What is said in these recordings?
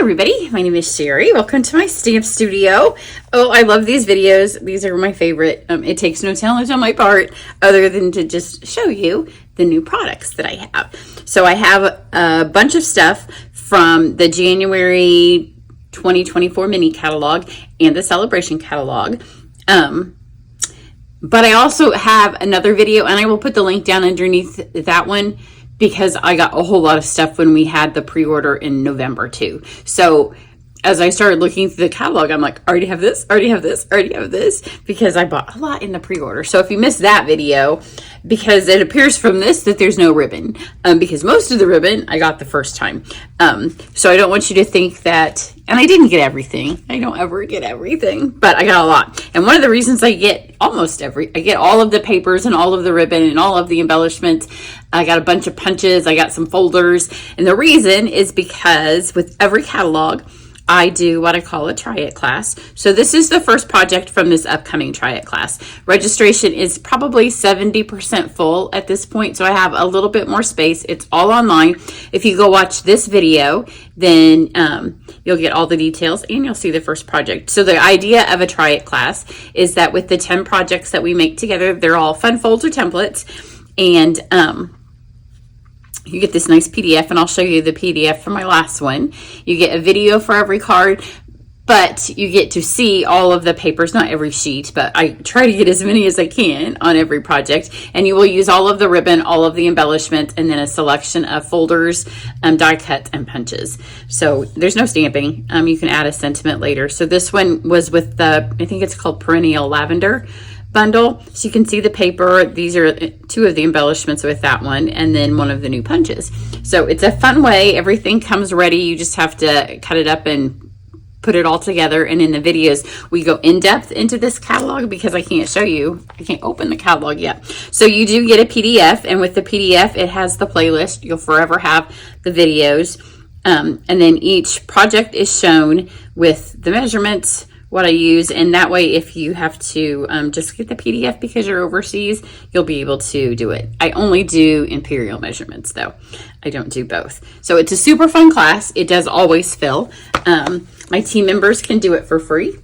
everybody, my name is Sherry. Welcome to my stamp studio. Oh, I love these videos. These are my favorite. It takes no talent on my part other than to just show you the new products that I have. So I have a bunch of stuff from the January 2024 mini catalog and the Saleabration catalog. But I also have another video, and I will put the link down underneath that one, because I got a whole lot of stuff when we had the pre-order in November too. So as I started looking through the catalog, I'm like, already have this, already have this, already have this, because I bought a lot in the pre-order. So if you missed that video, because it appears from this that there's no ribbon, because most of the ribbon I got the first time. So I don't want you to think that, and I didn't get everything. I don't ever get everything, but I got a lot. And one of the reasons I get I get all of the papers and all of the ribbon and all of the embellishments. I got a bunch of punches. I got some folders. And the reason is because with every catalog, I do what I call a try it class. So this is the first project from this upcoming try it class. Registration is probably 70% full at this point, so I have a little bit more space. It's all online. If you go watch this video, then you'll get all the details and you'll see the first project. So the idea of a try it class is that with the 10 projects that we make together, they're all fun folder templates, and you get this nice PDF, and I'll show you the PDF for my last one. You get a video for every card, but you get to see all of the papers, not every sheet, but I try to get as many as I can on every project. And you will use all of the ribbon, all of the embellishment, and then a selection of folders, die cuts, and punches. So there's no stamping. You can add a sentiment later. So this one was with the, I think it's called Perennial Lavender bundle. So you can see the paper. These are 2 of the embellishments with that one, and then one of the new punches. So it's a fun way. Everything comes ready. You just have to cut it up and put it all together. And in the videos, we go in depth into this catalog, because I can't show you, I can't open the catalog yet. So you do get a PDF, and with the PDF, it has the playlist. You'll forever have the videos. And then each project is shown with the measurements, what I use, and that way if you have to just get the PDF because you're overseas, you'll be able to do it. I only do imperial measurements though. I don't do both. So it's a super fun class. It does always fill. My team members can do it for free.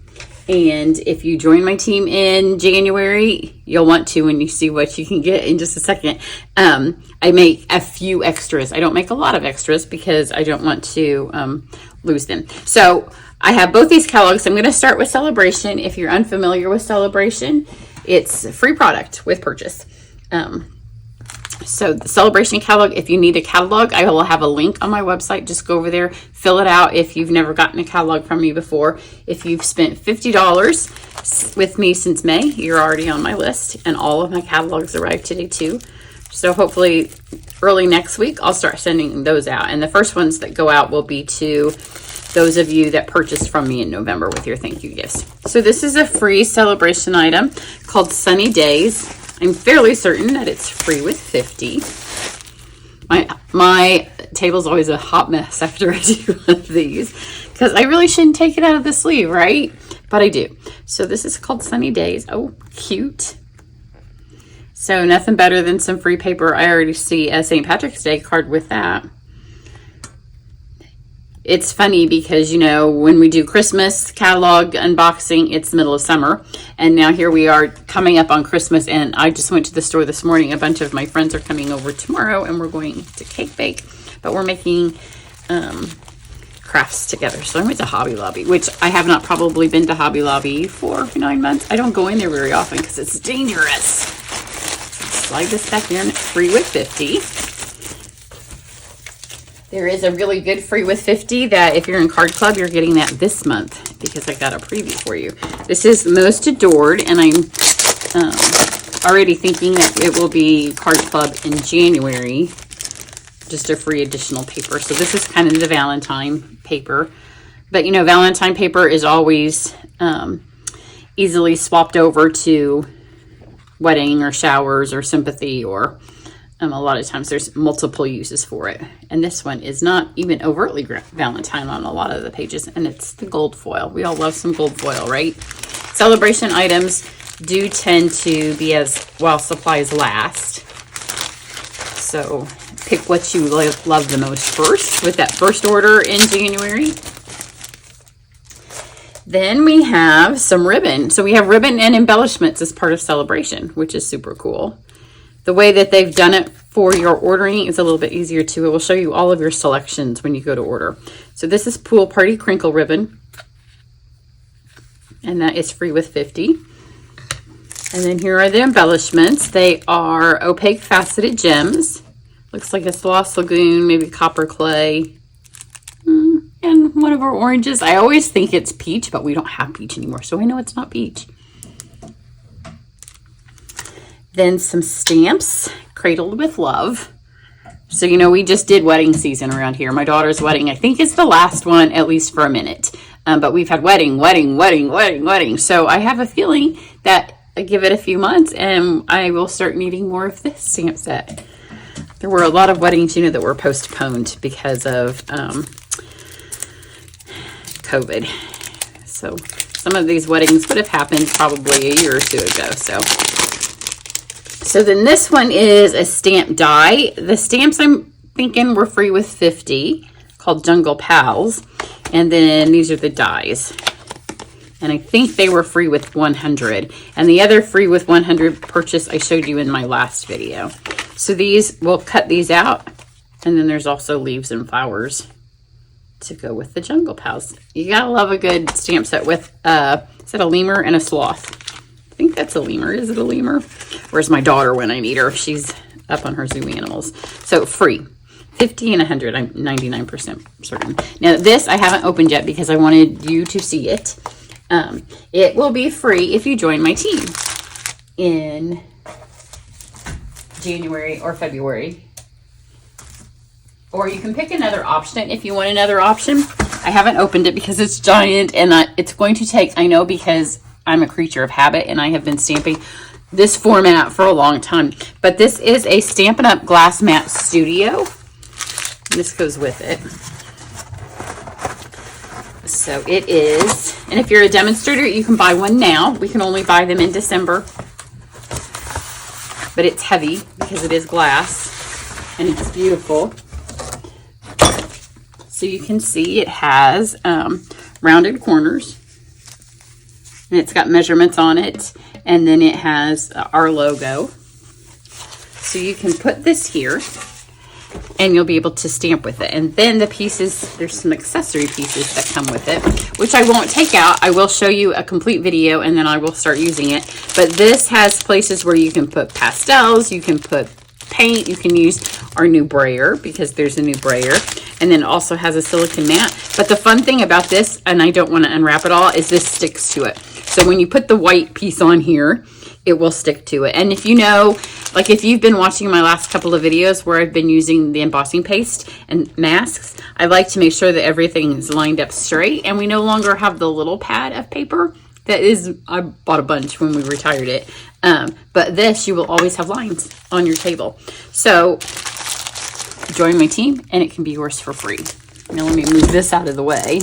And if you join my team in January, you'll want to when you see what you can get in just a second. I make a few extras. I don't make a lot of extras because I don't want to lose them. So I have both these catalogs. I'm going to start with Saleabration. If you're unfamiliar with Saleabration, it's a free product with purchase. So the Saleabration catalog, if you need a catalog, I will have a link on my website. Just go over there, fill it out if you've never gotten a catalog from me before. If you've spent $50 with me since May, you're already on my list, and all of my catalogs arrived today too. So hopefully early next week, I'll start sending those out. And the first ones that go out will be to those of you that purchased from me in November with your thank you gifts. So this is a free Saleabration item called Sunny Days. I'm fairly certain that it's free with 50. My table's always a hot mess after I do one of these, because I really shouldn't take it out of the sleeve, right? But I do. So this is called Sunny Days. Oh, cute. So nothing better than some free paper. I already see a St. Patrick's Day card with that. It's funny because, you know, when we do Christmas catalog unboxing, it's the middle of summer. And now here we are coming up on Christmas. And I just went to the store this morning. A bunch of my friends are coming over tomorrow, and we're going to cake bake. But we're making crafts together. So I went to Hobby Lobby, which I have not probably been to Hobby Lobby for 9 months. I don't go in there very often because it's dangerous. Slide this back in, free with 50. There is a really good free with 50 that if you're in Card Club, you're getting that this month because I got a preview for you. This is Most Adored, and I'm already thinking that it will be Card Club in January, just a free additional paper. So this is kind of the Valentine paper. But, you know, Valentine paper is always easily swapped over to wedding or showers or sympathy, or a lot of times there's multiple uses for it. And this one is not even overtly Valentine on a lot of the pages, and it's the gold foil. We all love some gold foil, right? Saleabration items do tend to be as while supplies last. So pick what you love the most first with that first order in January. Then we have some ribbon. So we have ribbon and embellishments as part of Saleabration, which is super cool. The way that they've done it for your ordering is a little bit easier too. It will show you all of your selections when you go to order. So this is Pool Party Crinkle Ribbon, and that is free with 50. And then here are the embellishments. They are opaque faceted gems. Looks like a Sloss Lagoon, maybe copper clay, and one of our oranges. I always think it's peach, but we don't have peach anymore, so I know it's not peach. Then some stamps, Cradled with Love. So, you know, we just did wedding season around here. My daughter's wedding, I think, is the last one, at least for a minute. But we've had wedding. So I have a feeling that I give it a few months and I will start needing more of this stamp set. There were a lot of weddings, you know, that were postponed because of COVID. So some of these weddings would have happened probably a year or two ago. So then this one is a stamp die. The stamps I'm thinking were free with 50, called Jungle Pals. And then these are the dies. And I think they were free with 100. And the other free with 100 purchase I showed you in my last video. So these, we'll cut these out. And then there's also leaves and flowers to go with the Jungle Pals. You gotta love a good stamp set with, is it a lemur and a sloth? I think that's a lemur. Is it a lemur? Where's my daughter when I need her? She's up on her zoo animals. So free. 50 and 100. I'm 99% certain. Now this I haven't opened yet because I wanted you to see it. It will be free if you join my team in January or February. Or you can pick another option if you want another option. I haven't opened it because it's giant and it's going to take, I know, because I'm a creature of habit and I have been stamping this format for a long time. But this is a Stampin' Up! Glass Mat Studio. This goes with it. So it is, and if you're a demonstrator, you can buy one now. We can only buy them in December. But it's heavy because it is glass and it's beautiful. So you can see it has rounded corners. And it's got measurements on it. And then it has our logo. So you can put this here and you'll be able to stamp with it. And then the pieces, there's some accessory pieces that come with it, which I won't take out. I will show you a complete video and then I will start using it. But this has places where you can put pastels, you can put paint, you can use our new brayer because there's a new brayer. And then it also has a silicone mat. But the fun thing about this, and I don't want to unwrap it all, is this sticks to it. So when you put the white piece on here, it will stick to it. And if you know, like if you've been watching my last couple of videos where I've been using the embossing paste and masks, I like to make sure that everything is lined up straight and we no longer have the little pad of paper. That is, I bought a bunch when we retired it. But this, you will always have lines on your table. So join my team and it can be yours for free. Now let me move this out of the way.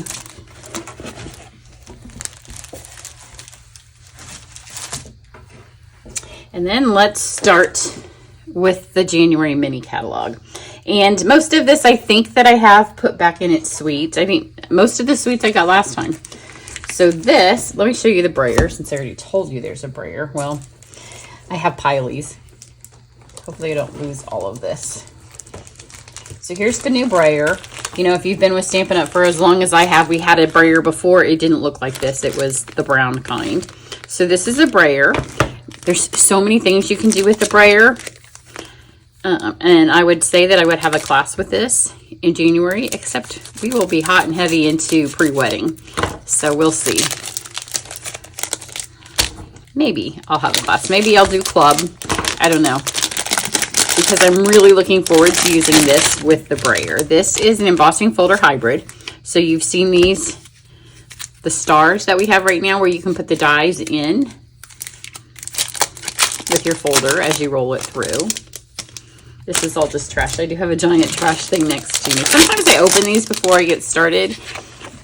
And then let's start with the January mini catalog. And most of this I think that I have put back in its suite. I think most of the suites I got last time. So this, let me show you the brayer since I already told you there's a brayer. Well, I have pileys. Hopefully I don't lose all of this. So here's the new brayer. You know, if you've been with Stampin' Up! For as long as I have, we had a brayer before. It didn't look like this. It was the brown kind. So this is a brayer. There's so many things you can do with the brayer. And I would say that I would have a class with this in January, except we will be hot and heavy into pre-wedding. So we'll see. Maybe I'll have a class. Maybe I'll do club. I don't know. Because I'm really looking forward to using this with the brayer. This is an embossing folder hybrid. So you've seen these, the stars that we have right now where you can put the dies in with your folder as you roll it through. This is all just trash. I do have a giant trash thing next to me. Sometimes I open these before I get started,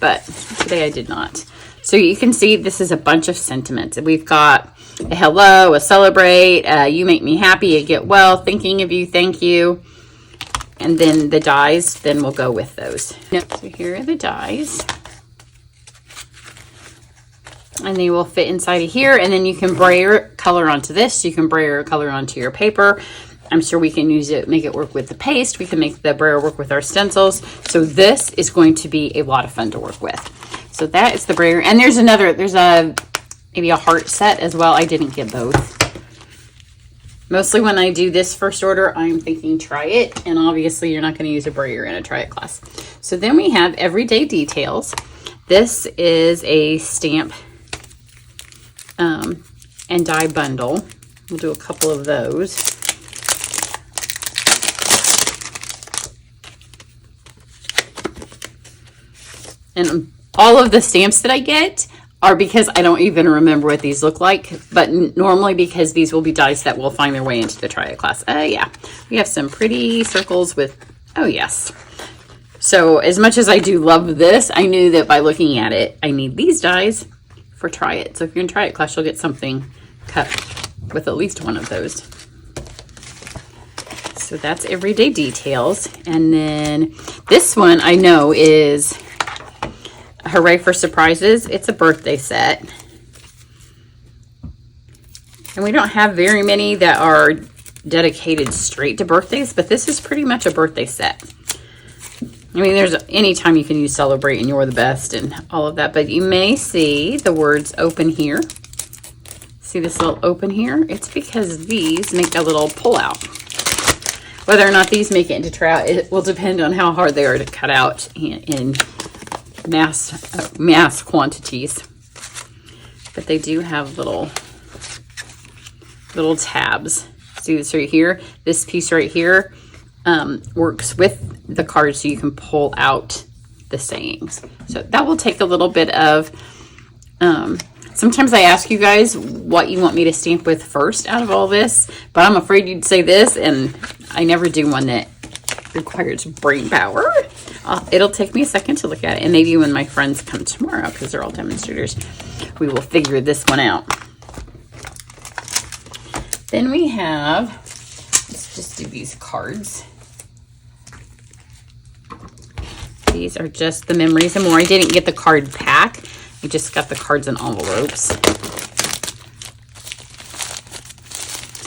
but today I did not. So you can see this is a bunch of sentiments. We've got a hello, a celebrate, you make me happy, a get well, thinking of you, thank you. And then the dies, then we'll go with those. Yep, so here are the dies. and they will fit inside of here. And then you can brayer color onto this. You can brayer color onto your paper. I'm sure we can use it, make it work with the paste. We can make the brayer work with our stencils. So this is going to be a lot of fun to work with. So that is the brayer. And there's maybe a heart set as well. I didn't get both. Mostly when I do this first order, I'm thinking try it. And obviously you're not going to use a brayer in a try it class. So then we have Everyday Details. This is a stamp and die bundle. We'll do a couple of those. And all of the stamps that I get are because I don't even remember what these look like, but normally because these will be dies that will find their way into the try it class. Yeah, we have some pretty circles with, oh yes. So as much as I do love this, I knew that by looking at it, I need these dies for try it. So if you're in try it class, you'll get something cut with at least one of those. So that's Everyday Details. And then this one I know is Hooray for Surprises. It's a birthday set. And we don't have very many that are dedicated straight to birthdays, but this is pretty much a birthday set. I mean, there's any time you can use Celebrate and You're the Best and all of that, but you may see the words open here. See this little open here? It's because these make a little pull out. Whether or not these make it into trout, it will depend on how hard they are to cut out in mass quantities. But they do have little tabs. See this right here? This piece right here works with the card so you can pull out the sayings. So that will take a little bit of sometimes I ask you guys what you want me to stamp with first out of all this, but I'm afraid you'd say this, and I never do one that requires brain power. It'll take me a second to look at it, and maybe when my friends come tomorrow, because they're all demonstrators, we will figure this one out. Then we have, let's just do these cards. These are just the Memories and More. I didn't get the card pack. I just got the cards and envelopes.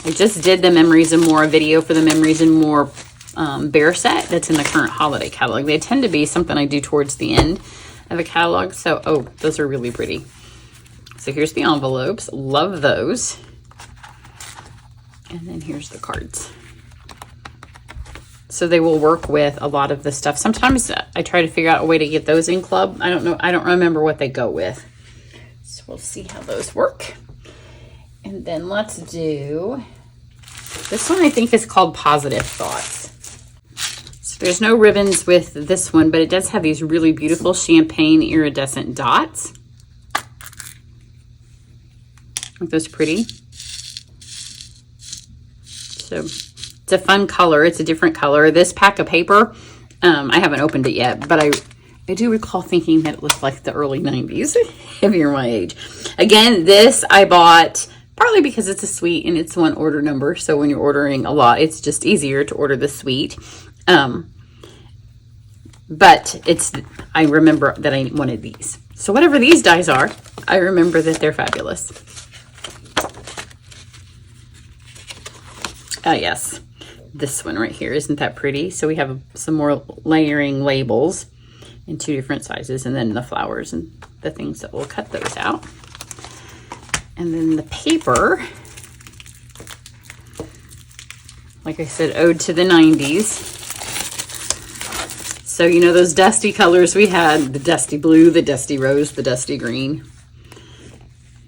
I just did the Memories and More video for the Memories and More bear set that's in the current holiday catalog. They tend to be something I do towards the end of a catalog. So, oh, those are really pretty. So here's the envelopes. Love those. And then here's the cards. So they will work with a lot of the stuff. Sometimes I try to figure out a way to get those in club. I don't know. I don't remember what they go with. So we'll see how those work. And then let's do, this one I think is called Positive Thoughts. So there's no ribbons with this one, but it does have these really beautiful champagne iridescent dots. Aren't those pretty? So it's a fun color. It's a different color. This pack of paper, I haven't opened it yet, but I do recall thinking that it looked like the early 90s, if you're my age. Again, this I bought partly because it's a suite and it's one order number. So when you're ordering a lot, it's just easier to order the suite. But I remember that I wanted these. So whatever these dies are, I remember that they're fabulous. Yes, this one right here, isn't that pretty? So we have some more layering labels in 2 different sizes, and then the flowers and the things that will cut those out. And then the paper, like I said, ode to the 90s. So, you know, those dusty colors we had, the dusty blue, the dusty rose, the dusty green.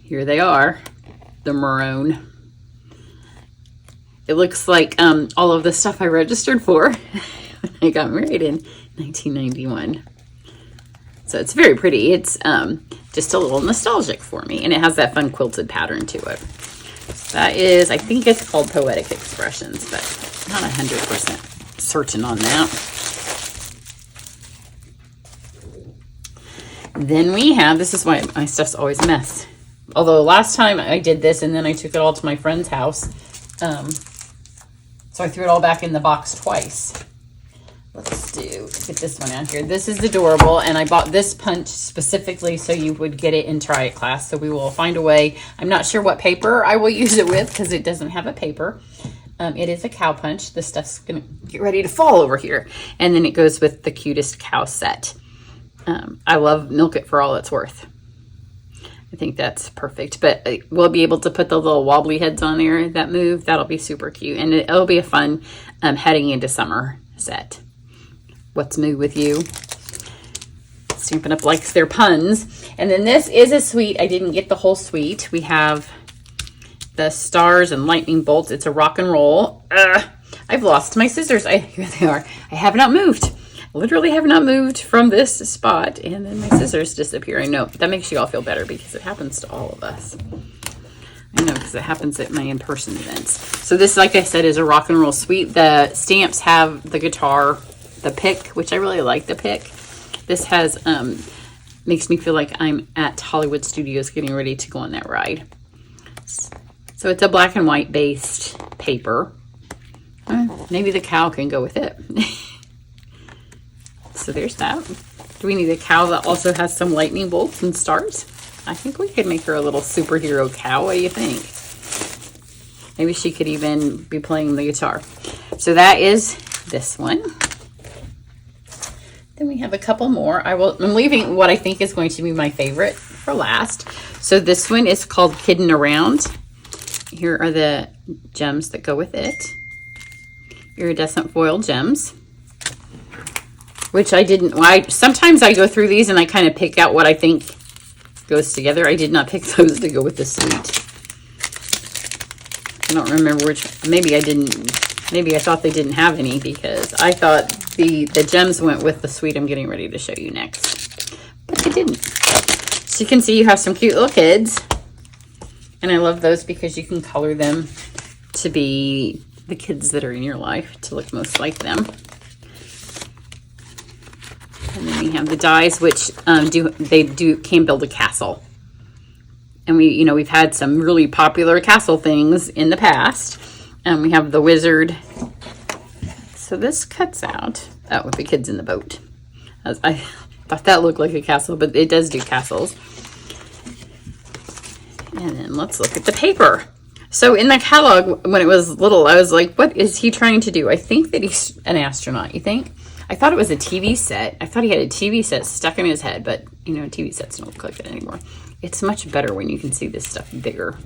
Here they are, the maroon. It looks like all of the stuff I registered for when I got married in 1991. So it's very pretty. It's just a little nostalgic for me. And it has that fun quilted pattern to it. So that is, I think it's called Poetic Expressions, but not 100% certain on that. Then we have, this is why my stuff's always a mess. Although last time I did this and then I took it all to my friend's house. So I threw it all back in the box twice. Let's do Get this one out here. This is adorable, and I bought this punch specifically so you would get it in Try It class. So we will find a way. I'm not sure what paper I will use it with because it doesn't have a paper. It is a cow punch. This stuff's gonna get ready to fall over here, and then it goes with the cutest cow set. I love Milk It for all it's worth. I think that's perfect, but we'll be able to put the little wobbly heads on there that move. That'll be super cute, and it'll be a fun heading into summer set. What's new with you? Stampin' Up! Likes their puns. And then this is a suite. I didn't get the whole suite. We have the stars and lightning bolts. It's a rock and roll. I've lost my scissors. Here they are. I have not moved. Literally have not moved from this spot, and then my scissors disappear. I know that makes you all feel better because it happens to all of us. I know, because it happens at my in-person events. So this, like I said, is a rock and roll suite. The stamps have the guitar, the pick, which I really like the pick. This has makes me feel like I'm at Hollywood Studios getting ready to go on that ride. So it's a black and white based paper. Maybe the cow can go with it. So there's that. Do we need a cow that also has some lightning bolts and stars? I think we could make her a little superhero cow. What do you think? Maybe she could even be playing the guitar. So that is this one. Then we have a couple more. I'm leaving what I think is going to be my favorite for last. So this one is called Hidden Around. Here are the gems that go with it. Iridescent foil gems. Which I didn't, sometimes I go through these and I kind of pick out what I think goes together. I did not pick those to go with the suite. I don't remember which, maybe I thought they didn't have any because I thought the gems went with the suite I'm getting ready to show you next. But they didn't. So you can see you have some cute little kids. And I love those because you can color them to be the kids that are in your life, to look most like them. And then we have the dies, which can build a castle. And we've had some really popular castle things in the past. And we have the wizard. So this cuts out, with the kids in the boat. I thought that looked like a castle, but it does do castles. And then let's look at the paper. So in the catalog, when it was little, I was like, what is he trying to do? I think that he's an astronaut, you think? I thought it was a TV set. I thought he had a TV set stuck in his head, but TV sets don't look like that anymore. It's much better when you can see this stuff bigger.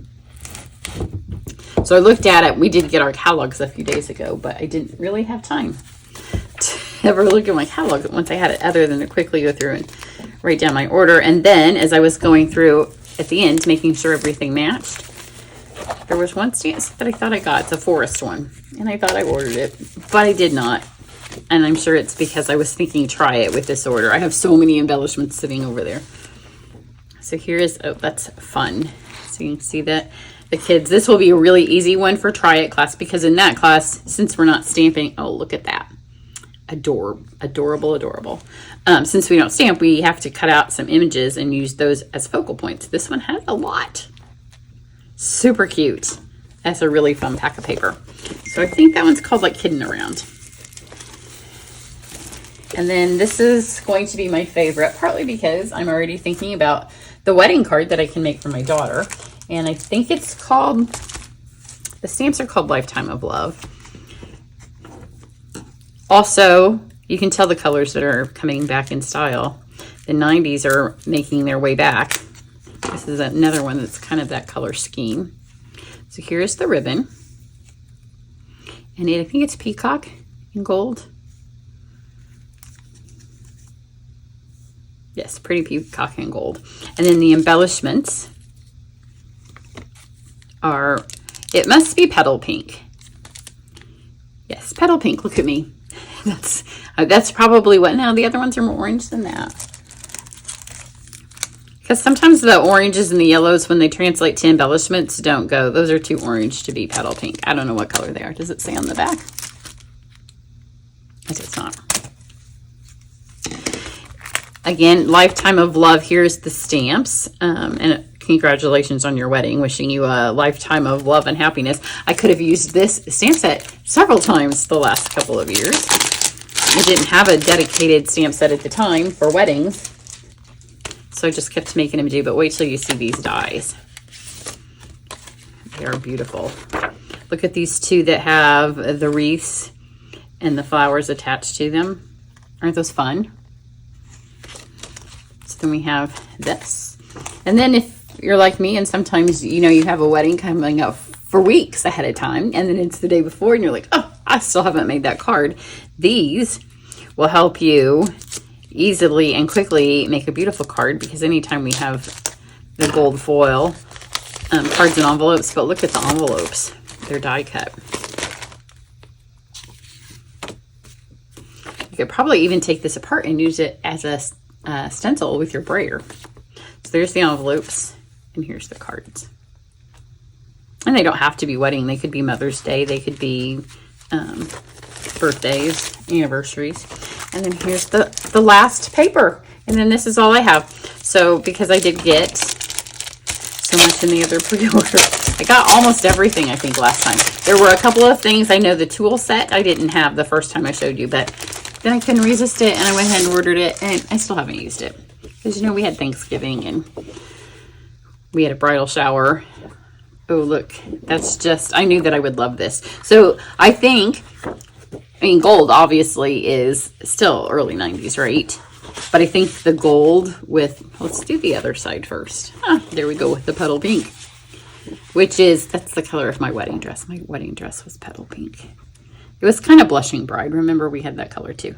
So I looked at it. We did get our catalogs a few days ago, but I didn't really have time to ever look at my catalog once I had it, other than to quickly go through and write down my order. And then as I was going through at the end, making sure everything matched, there was one stamp that I thought I got. It's a forest one. And I thought I ordered it, but I did not. And I'm sure it's because I was thinking try it with this order. I have so many embellishments sitting over there. So here's, that's fun. So you can see that the kids, this will be a really easy one for Try It class, because in that class, since we're not stamping, oh, look at that. Adorable, adorable. Since we don't stamp, we have to cut out some images and use those as focal points. This one has a lot. Super cute. That's a really fun pack of paper. So I think that one's called like Hidden Around. And then this is going to be my favorite, partly because I'm already thinking about the wedding card that I can make for my daughter. And I think it's called, the stamps are called Lifetime of Love. Also, you can tell the colors that are coming back in style. The 90s are making their way back. This is another one that's kind of that color scheme. So here's the ribbon. And I think it's peacock in gold. Yes, pretty peacock in gold. And then the embellishments are, it must be petal pink. Yes, petal pink. Look at me. That's probably what. Now the other ones are more orange than that. Because sometimes the oranges and the yellows, when they translate to embellishments, don't go. Those are too orange to be petal pink. I don't know what color they are. Does it say on the back? I guess it's not. Again, Lifetime of Love. Here's the stamps. And congratulations on your wedding. Wishing you a lifetime of love and happiness. I could have used this stamp set several times the last couple of years. I didn't have a dedicated stamp set at the time for weddings, so I just kept making them do. But wait till you see these dies. They are beautiful. Look at these two that have the wreaths and the flowers attached to them. Aren't those fun? So then we have this. And then if you're like me and sometimes, you know, you have a wedding coming up for weeks ahead of time, and then it's the day before and you're like, oh, I still haven't made that card. These will help you easily and quickly make a beautiful card, because anytime we have the gold foil cards and envelopes, but look at the envelopes. They're die cut. You could probably even take this apart and use it as a stencil with your brayer. So there's the envelopes, and here's the cards. And they don't have to be wedding. They could be Mother's Day. They could be birthdays, anniversaries. And then here's the last paper. And then this is all I have. So because I did get so much in the other pre-order, I got almost everything, I think, last time. There were a couple of things. I know the tool set I didn't have the first time I showed you, but then I couldn't resist it, and I went ahead and ordered it, and I still haven't used it. Because, you know, we had Thanksgiving, and we had a bridal shower. Oh, look, that's just, I knew that I would love this. So I think, I mean, gold obviously is still early 90s, right? But I think the gold with, let's do the other side first. There we go with the petal pink, which is, that's the color of my wedding dress. My wedding dress was petal pink. It was kind of blushing bride. Remember, we had that color too.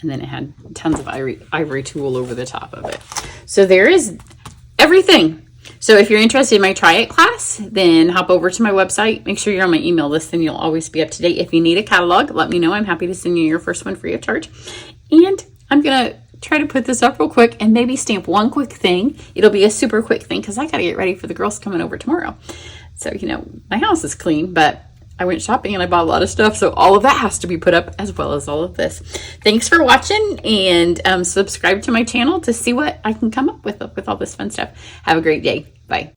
And then it had tons of ivory tulle over the top of it. So there is everything. So if you're interested in my Try It class, then hop over to my website. Make sure you're on my email list, and you'll always be up to date. If you need a catalog, let me know. I'm happy to send you your first one free of charge. And I'm going to try to put this up real quick and maybe stamp one quick thing. It'll be a super quick thing because I got to get ready for the girls coming over tomorrow. So, you know, my house is clean, but I went shopping and I bought a lot of stuff. So all of that has to be put up, as well as all of this. Thanks for watching, and subscribe to my channel to see what I can come up with all this fun stuff. Have a great day. Bye.